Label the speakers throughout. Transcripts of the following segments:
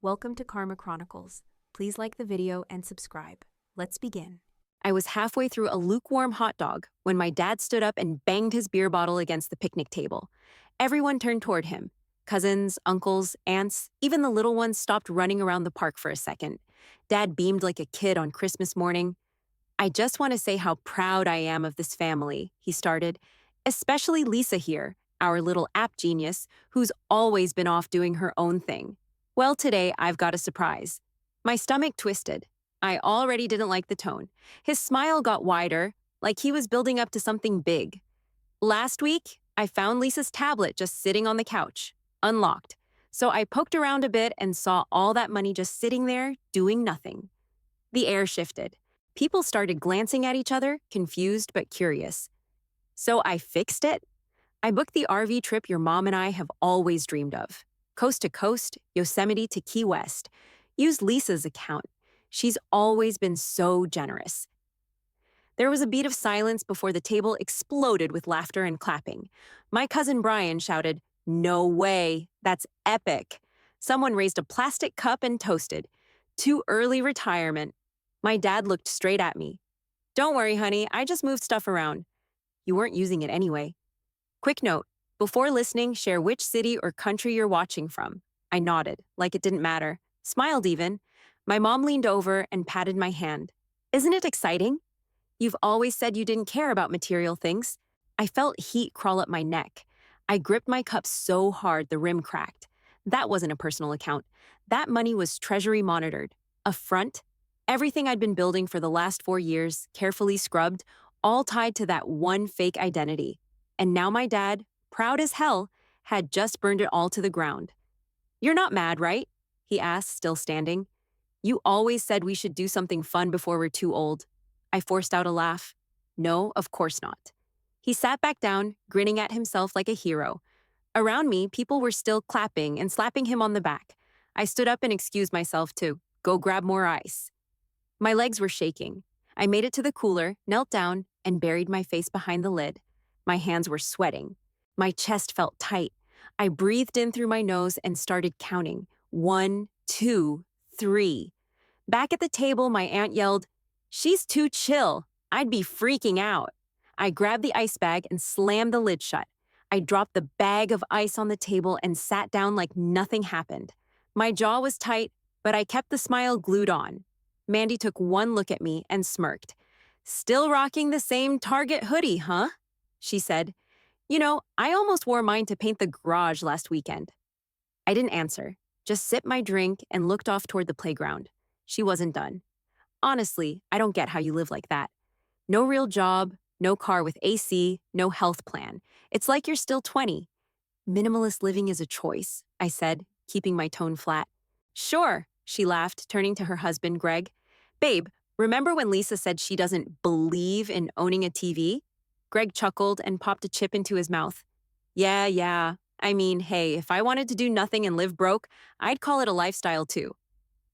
Speaker 1: Welcome to Karma Chronicles. Please like the video and subscribe. Let's begin.
Speaker 2: I was halfway through a lukewarm hot dog when my dad stood up and banged his beer bottle against the picnic table. Everyone turned toward him. Cousins, uncles, aunts, even the little ones stopped running around the park for a second. Dad beamed like a kid on Christmas morning. "I just want to say how proud I am of this family," he started. "Especially Lisa here, our little app genius, who's always been off doing her own thing. Well, today I've got a surprise." My stomach twisted. I already didn't like the tone. His smile got wider, like he was building up to something big. "Last week, I found Lisa's tablet just sitting on the couch, unlocked. So I poked around a bit and saw all that money just sitting there, doing nothing." The air shifted. People started glancing at each other, confused but curious. "So I fixed it? I booked the RV trip your mom and I have always dreamed of. Coast to coast, Yosemite to Key West. Use Lisa's account. She's always been so generous." There was a beat of silence before the table exploded with laughter and clapping. My cousin Brian shouted, "No way, that's epic." Someone raised a plastic cup and toasted, "To early retirement." My dad looked straight at me. "Don't worry, honey, I just moved stuff around." "You weren't using it anyway." Quick note, before listening, share which city or country you're watching from. I nodded, like it didn't matter. Smiled even. My mom leaned over and patted my hand. "Isn't it exciting? You've always said you didn't care about material things." I felt heat crawl up my neck. I gripped my cup so hard the rim cracked. That wasn't a personal account. That money was treasury monitored. A front. Everything I'd been building for the last 4 years, carefully scrubbed, all tied to that one fake identity. And now my dad, proud as hell, had just burned it all to the ground. "You're not mad, right?" he asked, still standing. "You always said we should do something fun before we're too old." I forced out a laugh. "No, of course not." He sat back down, grinning at himself like a hero. Around me, people were still clapping and slapping him on the back. I stood up and excused myself to go grab more ice. My legs were shaking. I made it to the cooler, knelt down, and buried my face behind the lid. My hands were sweating. My chest felt tight. I breathed in through my nose and started counting. 1, 2, 3. Back at the table, my aunt yelled, "She's too chill. I'd be freaking out." I grabbed the ice bag and slammed the lid shut. I dropped the bag of ice on the table and sat down like nothing happened. My jaw was tight, but I kept the smile glued on. Mandy took one look at me and smirked. "Still rocking the same Target hoodie, huh?" she said. "You know, I almost wore mine to paint the garage last weekend." I didn't answer, just sipped my drink and looked off toward the playground. She wasn't done. "Honestly, I don't get how you live like that. No real job, no car with AC, no health plan. It's like you're still 20. "Minimalist living is a choice," I said, keeping my tone flat. "Sure," she laughed, turning to her husband, Greg. "Babe, remember when Lisa said she doesn't believe in owning a TV?" Greg chuckled and popped a chip into his mouth. Yeah. I mean, hey, if I wanted to do nothing and live broke, I'd call it a lifestyle too."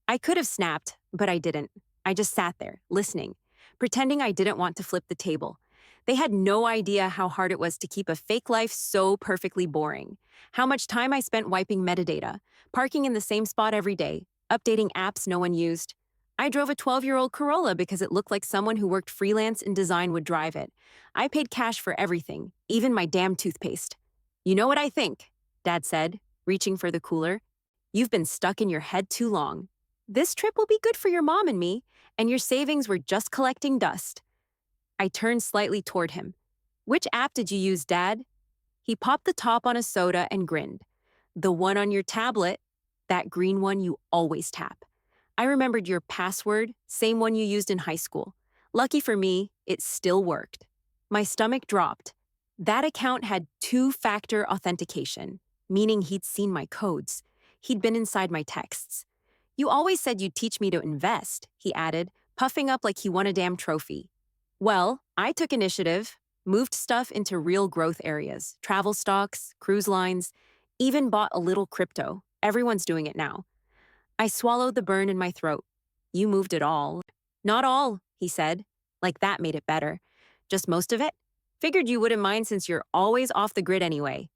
Speaker 2: I could have snapped, but I didn't. I just sat there, listening, pretending I didn't want to flip the table. They had no idea how hard it was to keep a fake life so perfectly boring. How much time I spent wiping metadata, parking in the same spot every day, updating apps no one used. I drove a 12-year-old Corolla because it looked like someone who worked freelance in design would drive it. I paid cash for everything, even my damn toothpaste. "You know what I think?" Dad said, reaching for the cooler. "You've been stuck in your head too long. This trip will be good for your mom and me, and your savings were just collecting dust." I turned slightly toward him. "Which app did you use, Dad?" He popped the top on a soda and grinned. "The one on your tablet, that green one you always tap." I remembered your password, same one you used in high school. Lucky for me, it still worked. My stomach dropped. That account had two-factor authentication, meaning he'd seen my codes. He'd been inside my texts. "You always said you'd teach me to invest," he added, puffing up like he won a damn trophy. Well, I took initiative, moved stuff into real growth areas, travel stocks, cruise lines, even bought a little crypto. Everyone's doing it now. I swallowed the burn in my throat. "You moved it all." "Not all," he said, like that made it better. "Just most of it. Figured you wouldn't mind since you're always off the grid anyway."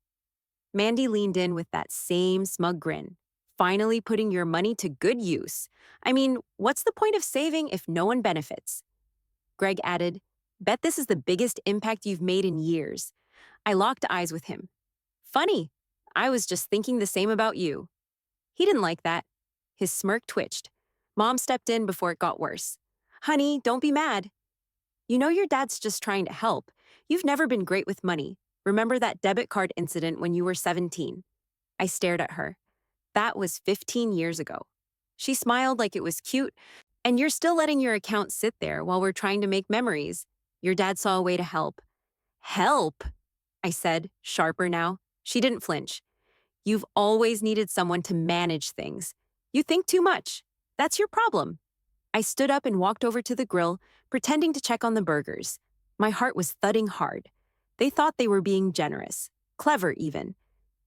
Speaker 2: Mandy leaned in with that same smug grin. finally putting your money to good use. I mean, what's the point of saving if no one benefits? Greg added, bet this is the biggest impact you've made in years. I locked eyes with him. Funny, I was just thinking the same about you. He didn't like that. His smirk twitched. Mom stepped in before it got worse. Honey, don't be mad. You know your dad's just trying to help. You've never been great with money. Remember that debit card incident when you were 17? I stared at her. That was 15 years ago. She smiled like it was cute, and you're still letting your account sit there while we're trying to make memories. Your dad saw a way to help. Help? I said, sharper now. She didn't flinch. You've always needed someone to manage things. You think too much. That's your problem. I stood up and walked over to the grill, pretending to check on the burgers. My heart was thudding hard. They thought they were being generous, clever even.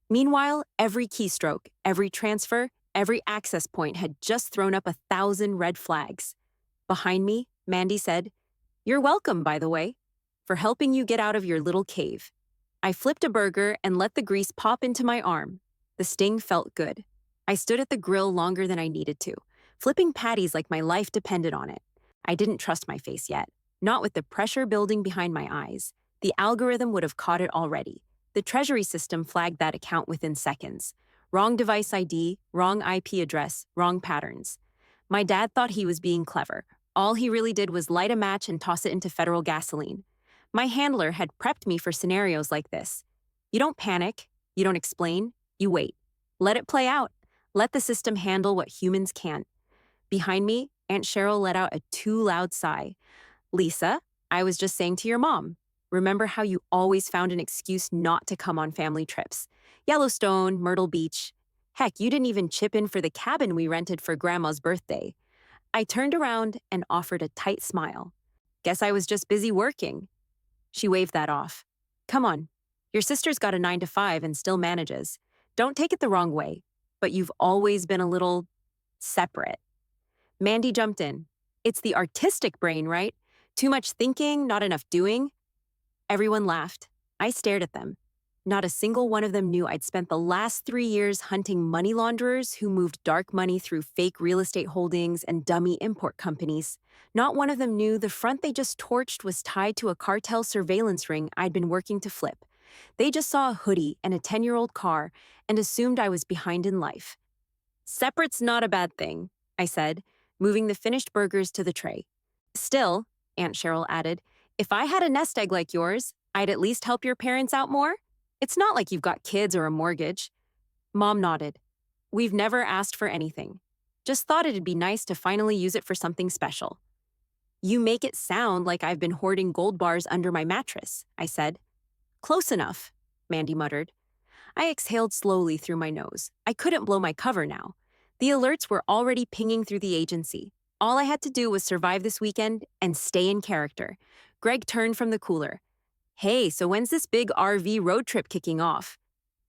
Speaker 2: Meanwhile, every keystroke, every transfer, every access point had just thrown up 1,000 red flags. Behind me, Mandy said, "You're welcome, by the way, for helping you get out of your little cave." I flipped a burger and let the grease pop into my arm. The sting felt good. I stood at the grill longer than I needed to, flipping patties like my life depended on it. I didn't trust my face yet, not with the pressure building behind my eyes. The algorithm would have caught it already. The Treasury system flagged that account within seconds. Wrong device ID, wrong IP address, wrong patterns. My dad thought he was being clever. All he really did was light a match and toss it into federal gasoline. My handler had prepped me for scenarios like this. You don't panic, you don't explain, you wait. Let it play out. Let the system handle what humans can't. Behind me, Aunt Cheryl let out a too loud sigh. Lisa, I was just saying to your mom, remember how you always found an excuse not to come on family trips? Yellowstone, Myrtle Beach. Heck, you didn't even chip in for the cabin we rented for Grandma's birthday. I turned around and offered a tight smile. Guess I was just busy working. She waved that off. Come on, your sister's got a 9 to 5 and still manages. Don't take it the wrong way, but you've always been a little separate. Mandy jumped in. It's the artistic brain, right? Too much thinking, not enough doing. Everyone laughed. I stared at them. Not a single one of them knew I'd spent the last 3 years hunting money launderers who moved dark money through fake real estate holdings and dummy import companies. Not one of them knew the front they just torched was tied to a cartel surveillance ring I'd been working to flip. They just saw a hoodie and a 10-year-old car and assumed I was behind in life. Separate's not a bad thing, I said, moving the finished burgers to the tray. Still, Aunt Cheryl added, if I had a nest egg like yours, I'd at least help your parents out more. It's not like you've got kids or a mortgage. Mom nodded. We've never asked for anything. Just thought it'd be nice to finally use it for something special. You make it sound like I've been hoarding gold bars under my mattress, I said. Close enough, Mandy muttered. I exhaled slowly through my nose. I couldn't blow my cover now. The alerts were already pinging through the agency. All I had to do was survive this weekend and stay in character. Greg turned from the cooler. Hey, so when's this big RV road trip kicking off?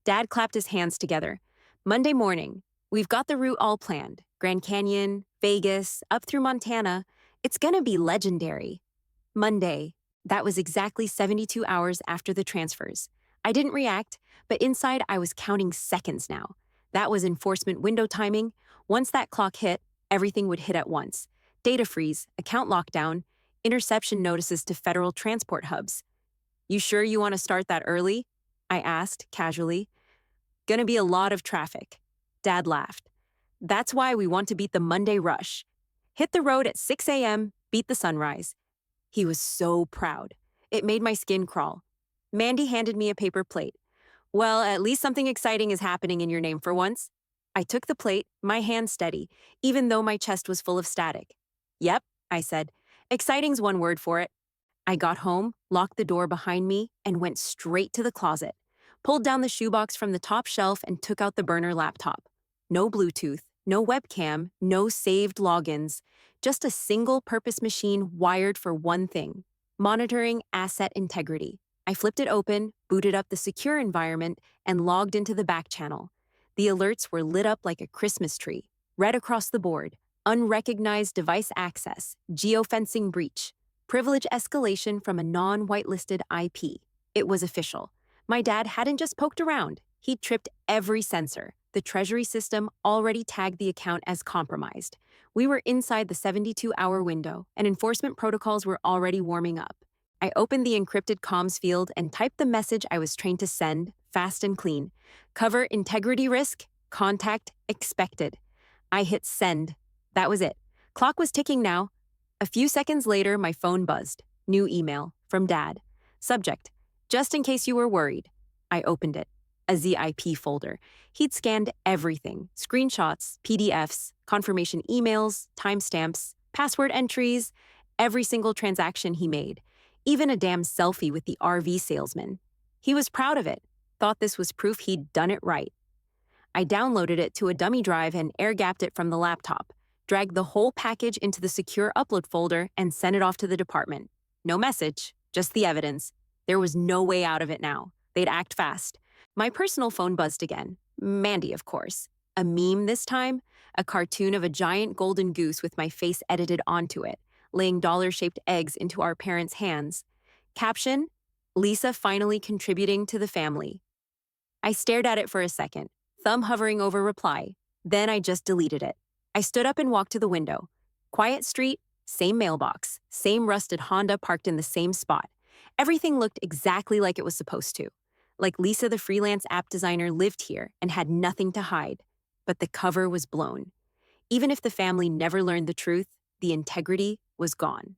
Speaker 2: Dad clapped his hands together. Monday morning. We've got the route all planned. Grand Canyon, Vegas, up through Montana. It's gonna be legendary. Monday. That was exactly 72 hours after the transfers. I didn't react, but inside I was counting seconds now. That was enforcement window timing. Once that clock hit, everything would hit at once. Data freeze, account lockdown, interception notices to federal transport hubs. You sure you want to start that early? I asked, casually. Gonna be a lot of traffic. Dad laughed. That's why we want to beat the Monday rush. Hit the road at 6 a.m., beat the sunrise. He was so proud. It made my skin crawl. Mandy handed me a paper plate. Well, at least something exciting is happening in your name for once. I took the plate, my hand steady, even though my chest was full of static. Yep, I said. Exciting's one word for it. I got home, locked the door behind me, and went straight to the closet. Pulled down the shoebox from the top shelf and took out the burner laptop. No Bluetooth, no webcam, no saved logins. Just a single-purpose machine wired for one thing: monitoring asset integrity. I flipped it open, booted up the secure environment, and logged into the back channel. The alerts were lit up like a Christmas tree. Red across the board: unrecognized device access, geofencing breach, privilege escalation from a non-whitelisted IP. It was official. My dad hadn't just poked around. He'd tripped every sensor. The Treasury system already tagged the account as compromised. We were inside the 72-hour window, and enforcement protocols were already warming up. I opened the encrypted comms field and typed the message I was trained to send, fast and clean. Cover integrity risk, contact expected. I hit send. That was it. Clock was ticking now. A few seconds later, my phone buzzed. New email from Dad. Subject: just in case you were worried. I opened it. A ZIP folder. He'd scanned everything: screenshots, PDFs, confirmation emails, timestamps, password entries, every single transaction he made, even a damn selfie with the RV salesman. He was proud of it, thought this was proof he'd done it right. I downloaded it to a dummy drive and air-gapped it from the laptop, dragged the whole package into the secure upload folder, and sent it off to the department. No message, just the evidence. There was no way out of it now. They'd act fast. My personal phone buzzed again. Mandy, of course. A meme this time, a cartoon of a giant golden goose with my face edited onto it, laying dollar-shaped eggs into our parents' hands. Caption: Lisa finally contributing to the family. I stared at it for a second, thumb hovering over reply. Then I just deleted it. I stood up and walked to the window. Quiet street, same mailbox, same rusted Honda parked in the same spot. Everything looked exactly like it was supposed to. Like Lisa, the freelance app designer, lived here and had nothing to hide. But the cover was blown. Even if the family never learned the truth, the integrity was gone.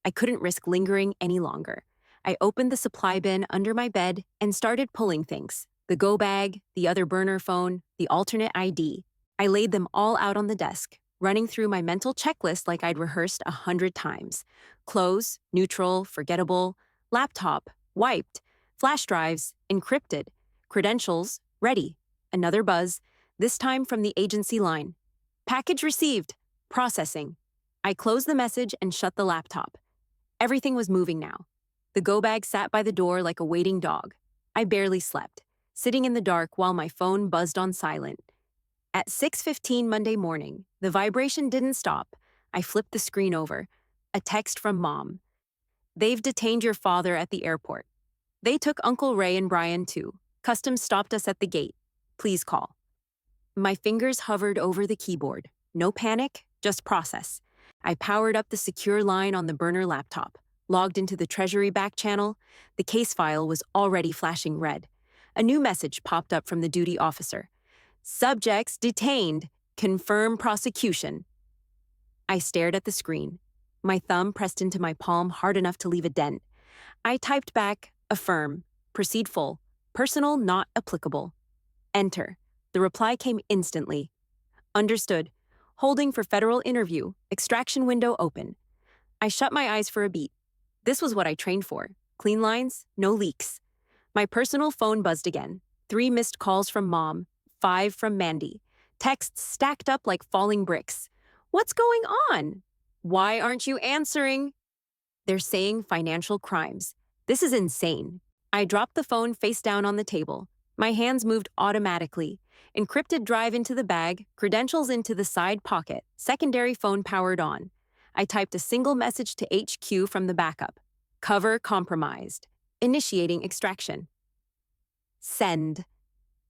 Speaker 2: I couldn't risk lingering any longer. I opened the supply bin under my bed and started pulling things: the go bag, the other burner phone, the alternate ID. I laid them all out on the desk, running through my mental checklist like I'd rehearsed 100 times. Close, neutral, forgettable, laptop, wiped, flash drives, encrypted, credentials, ready. Another buzz, this time from the agency line. Package received. Processing. I closed the message and shut the laptop. Everything was moving now. The go bag sat by the door like a waiting dog. I barely slept, sitting in the dark while my phone buzzed on silent. At 6:15 Monday morning, the vibration didn't stop. I flipped the screen over. A text from Mom. They've detained your father at the airport. They took Uncle Ray and Brian too. Customs stopped us at the gate. Please call. My fingers hovered over the keyboard. No panic, just process. I powered up the secure line on the burner laptop, logged into the Treasury back channel. The case file was already flashing red. A new message popped up from the duty officer. Subjects detained. Confirm prosecution. I stared at the screen. My thumb pressed into my palm hard enough to leave a dent. I typed back, affirm, proceed full, personal not applicable. Enter. The reply came instantly. Understood. Holding for federal interview, extraction window open. I shut my eyes for a beat. This was what I trained for. Clean lines, no leaks. My personal phone buzzed again. 3 missed calls from Mom, 5 from Mandy. Texts stacked up like falling bricks. What's going on? Why aren't you answering? They're saying financial crimes. This is insane. I dropped the phone face down on the table. My hands moved automatically. Encrypted drive into the bag, credentials into the side pocket, secondary phone powered on. I typed a single message to HQ from the backup. Cover compromised. Initiating extraction. Send.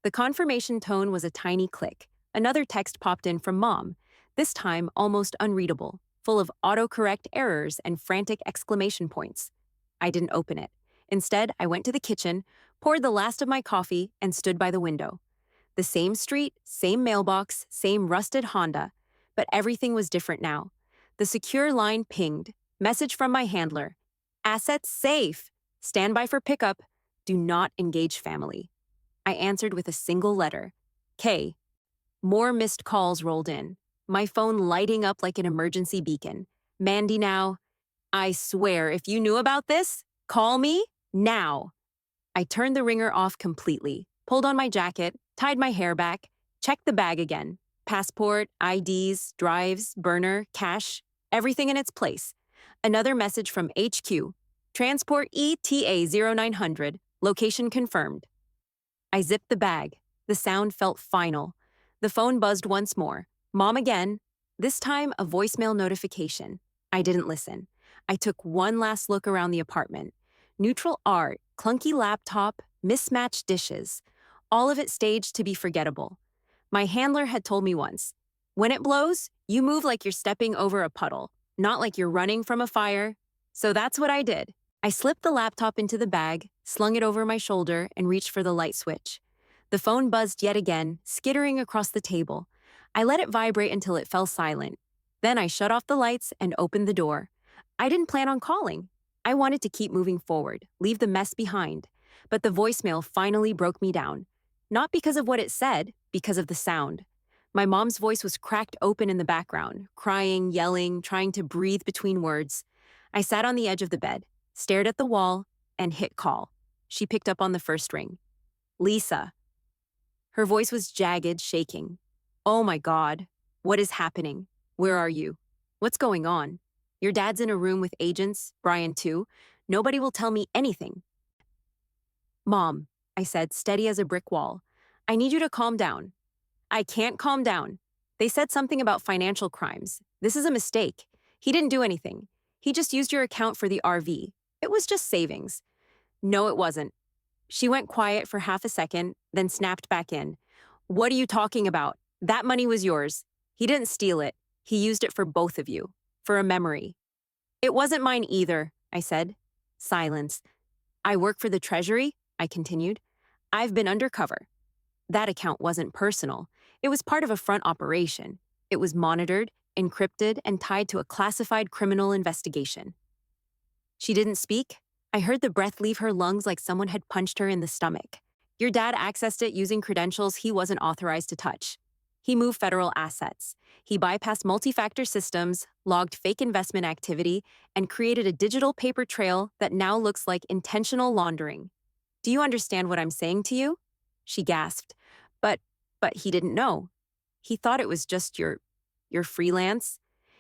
Speaker 2: The confirmation tone was a tiny click. Another text popped in from Mom, this time almost unreadable, full of autocorrect errors and frantic exclamation points. I didn't open it. Instead, I went to the kitchen, poured the last of my coffee, and stood by the window. The same street, same mailbox, same rusted Honda, but everything was different now. The secure line pinged. Message from my handler. Assets safe. Stand by for pickup. Do not engage family. I answered with a single letter. K. More missed calls rolled in. My phone lighting up like an emergency beacon. Mandy now. I swear, if you knew about this, call me now. I turned the ringer off completely, pulled on my jacket, tied my hair back, checked the bag again. Passport, IDs, drives, burner, cash, everything in its place. Another message from HQ. Transport ETA 0900, location confirmed. I zipped the bag. The sound felt final. The phone buzzed once more. Mom again. This time, a voicemail notification. I didn't listen. I took one last look around the apartment. Neutral art, clunky laptop, mismatched dishes. All of it staged to be forgettable. My handler had told me once, when it blows, you move like you're stepping over a puddle, not like you're running from a fire. So that's what I did. I slipped the laptop into the bag, slung it over my shoulder, and reached for the light switch. The phone buzzed yet again, skittering across the table. I let it vibrate until it fell silent. Then I shut off the lights and opened the door. I didn't plan on calling. I wanted to keep moving forward, leave the mess behind. But the voicemail finally broke me down. Not because of what it said, because of the sound. My mom's voice was cracked open in the background, crying, yelling, trying to breathe between words. I sat on the edge of the bed, stared at the wall, and hit call. She picked up on the first ring. Lisa. Her voice was jagged, shaking. Oh my God. What is happening? Where are you? What's going on? Your dad's in a room with agents, Brian too. Nobody will tell me anything. Mom, I said, steady as a brick wall. I need you to calm down. I can't calm down. They said something about financial crimes. This is a mistake. He didn't do anything. He just used your account for the RV. It was just savings. No, it wasn't. She went quiet for half a second, then snapped back in. What are you talking about? That money was yours. He didn't steal it. He used it for both of you. For a memory. It wasn't mine either, I said. Silence. I work for the Treasury, I continued. I've been undercover. That account wasn't personal. It was part of a front operation. It was monitored, encrypted, and tied to a classified criminal investigation. She didn't speak. I heard the breath leave her lungs like someone had punched her in the stomach. Your dad accessed it using credentials he wasn't authorized to touch. He moved federal assets. He bypassed multi-factor systems, logged fake investment activity, and created a digital paper trail that now looks like intentional laundering. Do you understand what I'm saying to you? She gasped. But he didn't know. He thought it was just your freelance.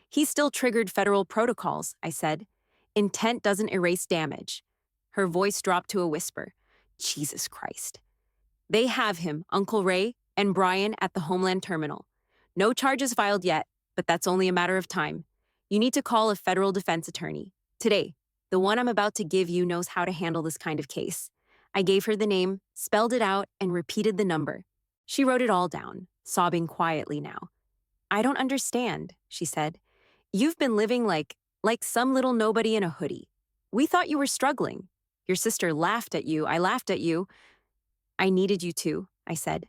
Speaker 2: He still triggered federal protocols, I said. Intent doesn't erase damage. Her voice dropped to a whisper. Jesus Christ. They have him, Uncle Ray, and Brian at the Homeland Terminal. No charges filed yet, but that's only a matter of time. You need to call a federal defense attorney. Today, the one I'm about to give you knows how to handle this kind of case. I gave her the name, spelled it out, and repeated the number. She wrote it all down, sobbing quietly now. I don't understand, she said. You've been living like some little nobody in a hoodie. We thought you were struggling. Your sister laughed at you. I laughed at you. I needed you too, I said.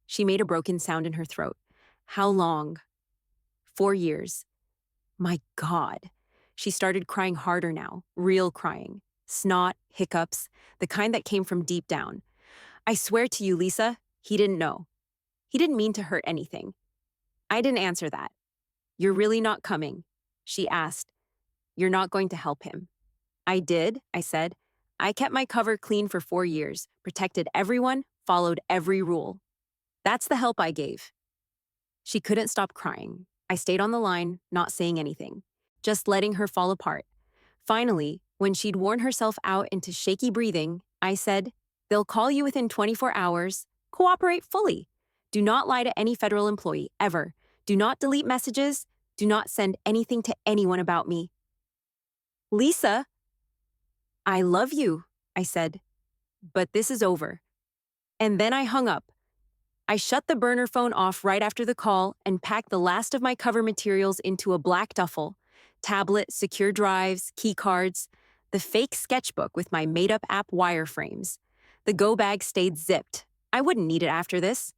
Speaker 2: She made a broken sound in her throat. How long? 4 years. My God. She started crying harder now, real crying. Snot, hiccups, the kind that came from deep down. I swear to you, Lisa, he didn't know. He didn't mean to hurt anything. I didn't answer that. You're really not coming, she asked. You're not going to help him. I did, I said. I kept my cover clean for 4 years, protected everyone, followed every rule. That's the help I gave. She couldn't stop crying. I stayed on the line, not saying anything, just letting her fall apart. Finally, when she'd worn herself out into shaky breathing, I said, they'll call you within 24 hours. Cooperate fully. Do not lie to any federal employee, ever. Do not delete messages. Do not send anything to anyone about me. Lisa, I love you, I said, but this is over. And then I hung up. I shut the burner phone off right after the call and packed the last of my cover materials into a black duffel. Tablet, secure drives, key cards, the fake sketchbook with my made-up app wireframes. The go bag stayed zipped. I wouldn't need it after this.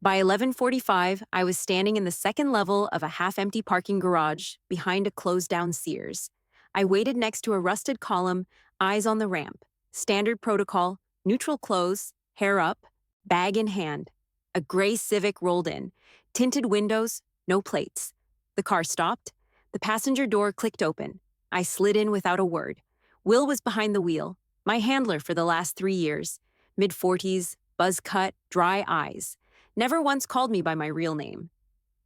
Speaker 2: By 11:45, I was standing in the second level of a half-empty parking garage behind a closed-down Sears. I waited next to a rusted column, eyes on the ramp. Standard protocol, neutral clothes, hair up, bag in hand. A gray Civic rolled in. Tinted windows, no plates. The car stopped. The passenger door clicked open. I slid in without a word. Will was behind the wheel, my handler for the last 3 years. Mid-40s, buzz cut, dry eyes. Never once called me by my real name.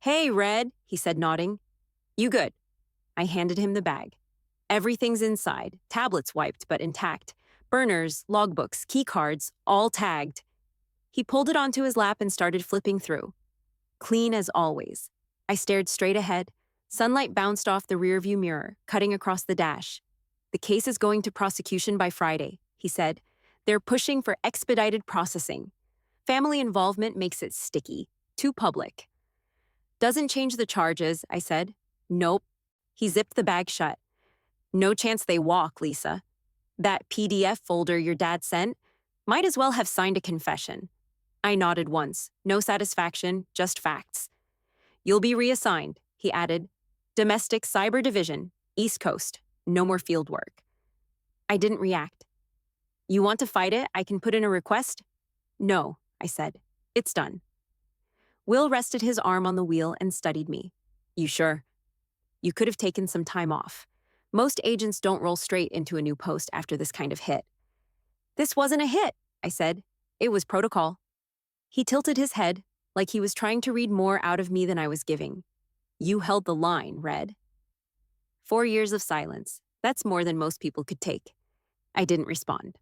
Speaker 2: Hey, Red, he said, nodding. You good? I handed him the bag. Everything's inside, tablets wiped but intact. Burners, logbooks, key cards, all tagged. He pulled it onto his lap and started flipping through. Clean as always. I stared straight ahead. Sunlight bounced off the rearview mirror, cutting across the dash. The case is going to prosecution by Friday, he said. They're pushing for expedited processing. Family involvement makes it sticky. Too public. Doesn't change the charges, I said. Nope. He zipped the bag shut. No chance they walk, Lisa. That PDF folder your dad sent might as well have signed a confession. I nodded once. No satisfaction, just facts. You'll be reassigned, he added. Domestic Cyber Division, East Coast. No more field work. I didn't react. You want to fight it? I can put in a request? No, I said. It's done. Will rested his arm on the wheel and studied me. You sure? You could have taken some time off. Most agents don't roll straight into a new post after this kind of hit. This wasn't a hit, I said. It was protocol. He tilted his head, like he was trying to read more out of me than I was giving. You held the line, Red. 4 years of silence. That's more than most people could take. I didn't respond.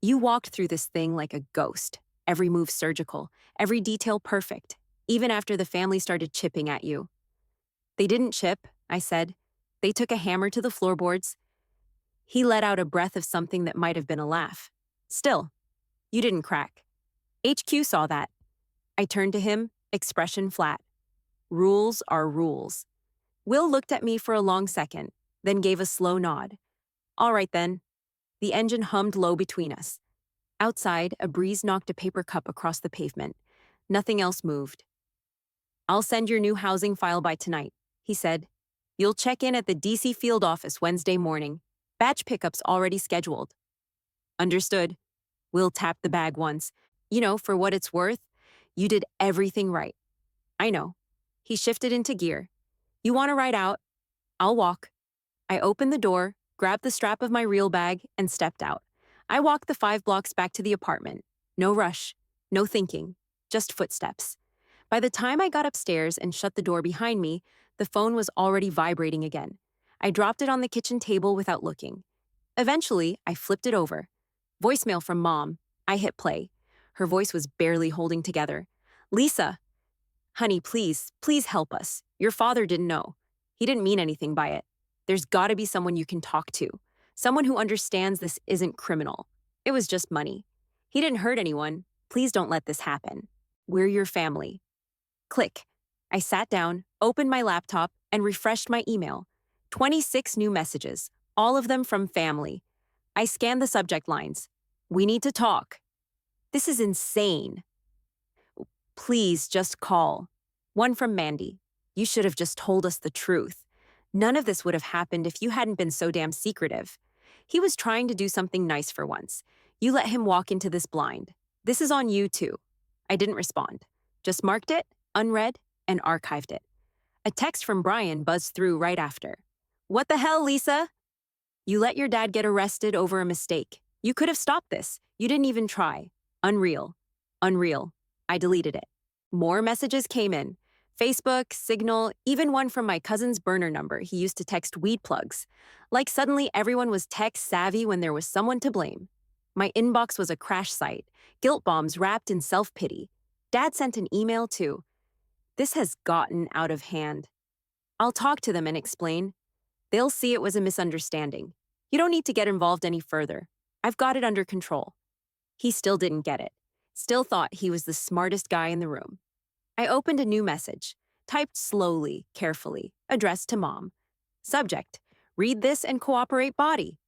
Speaker 2: You walked through this thing like a ghost. Every move surgical, every detail perfect, even after the family started chipping at you. They didn't chip, I said. They took a hammer to the floorboards. He let out a breath of something that might have been a laugh. Still, you didn't crack. HQ saw that. I turned to him, expression flat. Rules are rules. Will looked at me for a long second, then gave a slow nod. All right then. The engine hummed low between us. Outside, a breeze knocked a paper cup across the pavement. Nothing else moved. I'll send your new housing file by tonight, he said. You'll check in at the DC field office Wednesday morning. Batch pickup's already scheduled. Understood. Will tapped the bag once. You know, for what it's worth, you did everything right. I know. He shifted into gear. You want to ride out? I'll walk. I opened the door, grabbed the strap of my reel bag, and stepped out. I walked the 5 blocks back to the apartment. No rush, no thinking, just footsteps. By the time I got upstairs and shut the door behind me, the phone was already vibrating again. I dropped it on the kitchen table without looking. Eventually, I flipped it over. Voicemail from Mom. I hit play. Her voice was barely holding together. Lisa. Honey, please help us. Your father didn't know. He didn't mean anything by it. There's gotta be someone you can talk to. Someone who understands this isn't criminal. It was just money. He didn't hurt anyone. Please don't let this happen. We're your family. Click. I sat down, opened my laptop, and refreshed my email. 26 new messages, all of them from family. I scanned the subject lines. We need to talk. This is insane. Please just call. One from Mandy. You should have just told us the truth. None of this would have happened if you hadn't been so damn secretive. He was trying to do something nice for once. You let him walk into this blind. This is on you too. I didn't respond. Just marked it, unread, and archived it. A text from Brian buzzed through right after. What the hell, Lisa? You let your dad get arrested over a mistake. You could have stopped this. You didn't even try. Unreal. Unreal. I deleted it. More messages came in. Facebook, Signal, even one from my cousin's burner number he used to text weed plugs. Like suddenly everyone was tech savvy when there was someone to blame. My inbox was a crash site. Guilt bombs wrapped in self-pity. Dad sent an email too. This has gotten out of hand. I'll talk to them and explain. They'll see it was a misunderstanding. You don't need to get involved any further. I've got it under control. He still didn't get it. Still thought he was the smartest guy in the room. I opened a new message, typed slowly, carefully, addressed to Mom. Subject, read this and cooperate body.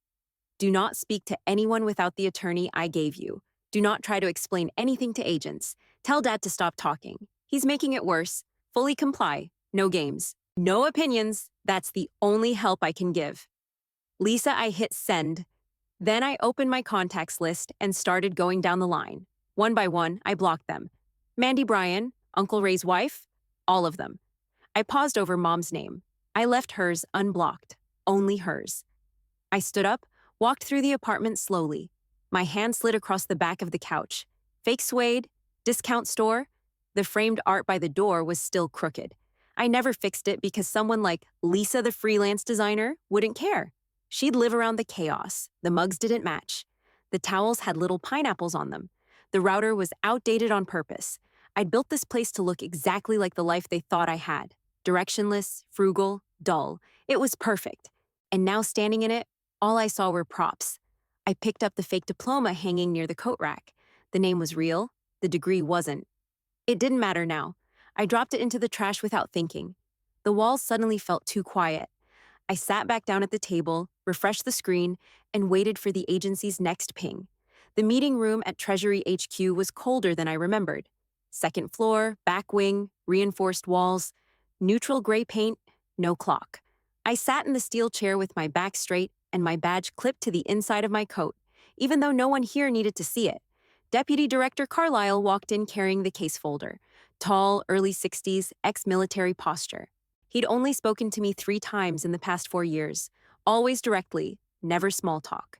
Speaker 2: Do not speak to anyone without the attorney I gave you. Do not try to explain anything to agents. Tell Dad to stop talking. He's making it worse. Fully comply. No games. No opinions. That's the only help I can give. Lisa, I hit send. Then I opened my contacts list and started going down the line. One by one, I blocked them. Mandy Bryan, Uncle Ray's wife, all of them. I paused over Mom's name. I left hers unblocked, only hers. I stood up, walked through the apartment slowly. My hand slid across the back of the couch. Fake suede, discount store. The framed art by the door was still crooked. I never fixed it because someone like Lisa, the freelance designer, wouldn't care. She'd live around the chaos. The mugs didn't match. The towels had little pineapples on them. The router was outdated on purpose. I'd built this place to look exactly like the life they thought I had. Directionless, frugal, dull. It was perfect. And now standing in it, all I saw were props. I picked up the fake diploma hanging near the coat rack. The name was real. The degree wasn't. It didn't matter now. I dropped it into the trash without thinking. The walls suddenly felt too quiet. I sat back down at the table, refreshed the screen, and waited for the agency's next ping. The meeting room at Treasury HQ was colder than I remembered. Second floor, back wing, reinforced walls, neutral gray paint, no clock. I sat in the steel chair with my back straight and my badge clipped to the inside of my coat, even though no one here needed to see it. Deputy Director Carlisle walked in carrying the case folder. Tall, early 60s, ex-military posture. He'd only spoken to me 3 times in the past 4 years, always directly, never small talk.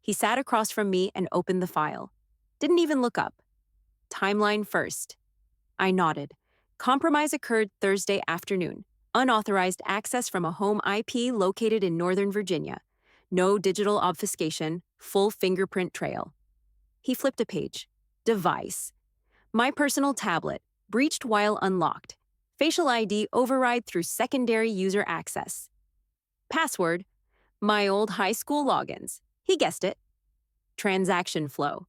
Speaker 2: He sat across from me and opened the file. Didn't even look up. Timeline first. I nodded. Compromise occurred Thursday afternoon. Unauthorized access from a home IP located in Northern Virginia. No digital obfuscation, full fingerprint trail. He flipped a page. Device. My personal tablet, breached while unlocked. Facial ID override through secondary user access. Password. My old high school logins. He guessed it. Transaction flow.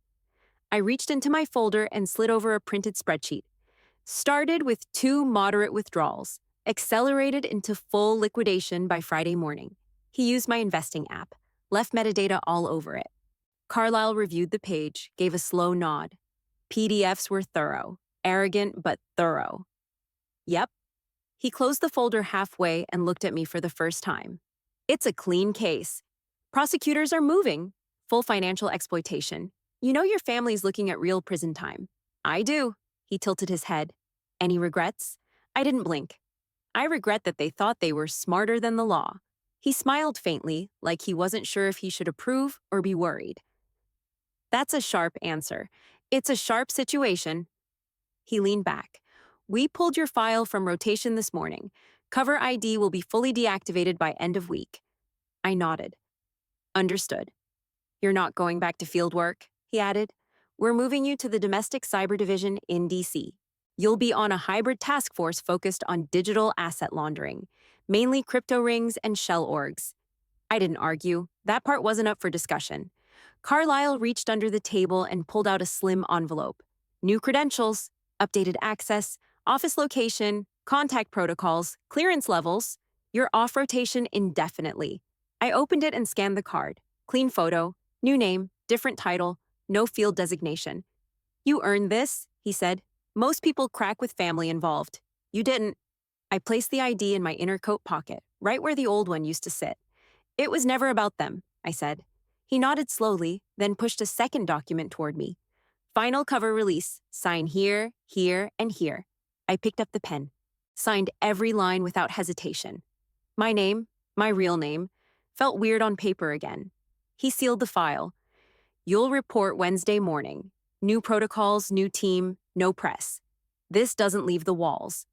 Speaker 2: I reached into my folder and slid over a printed spreadsheet. Started with 2 moderate withdrawals. Accelerated into full liquidation by Friday morning. He used my investing app. Left metadata all over it. Carlisle reviewed the page, gave a slow nod. PDFs were thorough. Arrogant, but thorough. Yep. He closed the folder halfway and looked at me for the first time. It's a clean case. Prosecutors are moving. Full financial exploitation. You know your family's looking at real prison time. I do. He tilted his head. Any regrets? I didn't blink. I regret that they thought they were smarter than the law. He smiled faintly, like he wasn't sure if he should approve or be worried. That's a sharp answer. It's a sharp situation. He leaned back. We pulled your file from rotation this morning. Cover ID will be fully deactivated by end of week. I nodded. Understood. You're not going back to field work, he added. We're moving you to the Domestic Cyber Division in DC. You'll be on a hybrid task force focused on digital asset laundering, mainly crypto rings and shell orgs. I didn't argue. That part wasn't up for discussion. Carlisle reached under the table and pulled out a slim envelope. New credentials, updated access, office location, contact protocols, clearance levels. You're off rotation indefinitely. I opened it and scanned the card. Clean photo, new name, different title, no field designation. You earned this, he said. Most people crack with family involved. You didn't. I placed the ID in my inner coat pocket, right where the old one used to sit. It was never about them, I said. He nodded slowly, then pushed a second document toward me. Final cover release. Sign here, here, and here. I picked up the pen. Signed every line without hesitation. My name, my real name, felt weird on paper again. He sealed the file. You'll report Wednesday morning. New protocols, new team, no press. This doesn't leave the walls.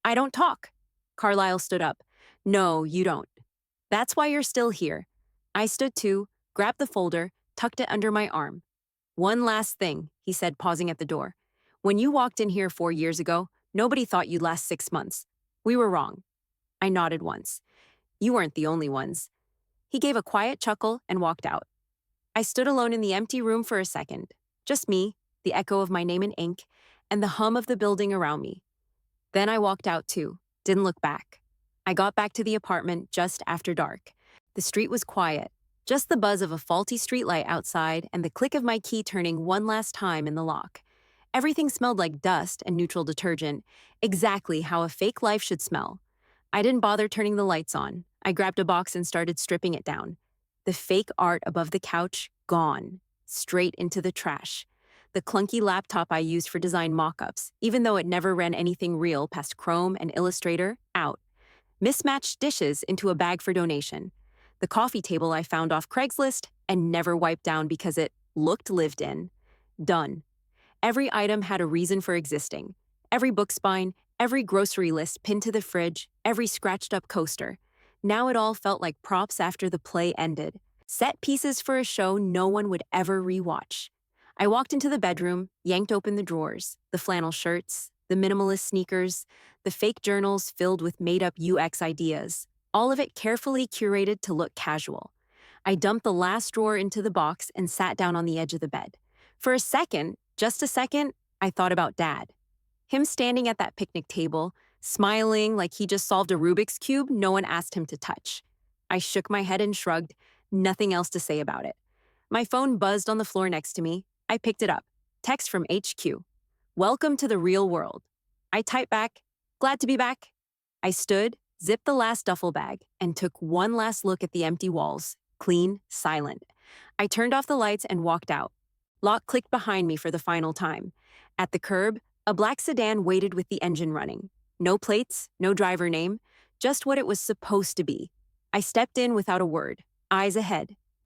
Speaker 2: I don't talk. Carlisle stood up. No, you don't. That's why you're still here. I stood too, grabbed the folder, tucked it under my arm. One last thing, he said, pausing at the door. When you walked in here 4 years ago, nobody thought you'd last 6 months. We were wrong. I nodded once. You weren't the only ones. He gave a quiet chuckle and walked out. I stood alone in the empty room for a second. Just me, the echo of my name in ink, and the hum of the building around me. Then I walked out too, didn't look back. I got back to the apartment just after dark. The street was quiet, just the buzz of a faulty streetlight outside and the click of my key turning one last time in the lock. Everything smelled like dust and neutral detergent, exactly how a fake life should smell. I didn't bother turning the lights on. I grabbed a box and started stripping it down. The fake art above the couch, gone, straight into the trash. The clunky laptop I used for design mock-ups, even though it never ran anything real past Chrome and Illustrator, out. Mismatched dishes into a bag for donation. The coffee table I found off Craigslist and never wiped down because it looked lived in. Done. Every item had a reason for existing. Every book spine, every grocery list pinned to the fridge, every scratched-up coaster. Now it all felt like props after the play ended. Set pieces for a show no one would ever rewatch. I walked into the bedroom, yanked open the drawers, the flannel shirts, the minimalist sneakers, the fake journals filled with made-up UX ideas, all of it carefully curated to look casual. I dumped the last drawer into the box and sat down on the edge of the bed. For a second, just a second, I thought about Dad. Him standing at that picnic table, smiling like he just solved a Rubik's Cube no one asked him to touch. I shook my head and shrugged, nothing else to say about it. My phone buzzed on the floor next to me. I picked it up. Text from HQ. Welcome to the real world. I typed back, glad to be back. I stood, zipped the last duffel bag, and took one last look at the empty walls, clean, silent. I turned off the lights and walked out. Lock clicked behind me for the final time. At the curb, a black sedan waited with the engine running. No plates, no driver name, just what it was supposed to be. I stepped in without a word, eyes ahead,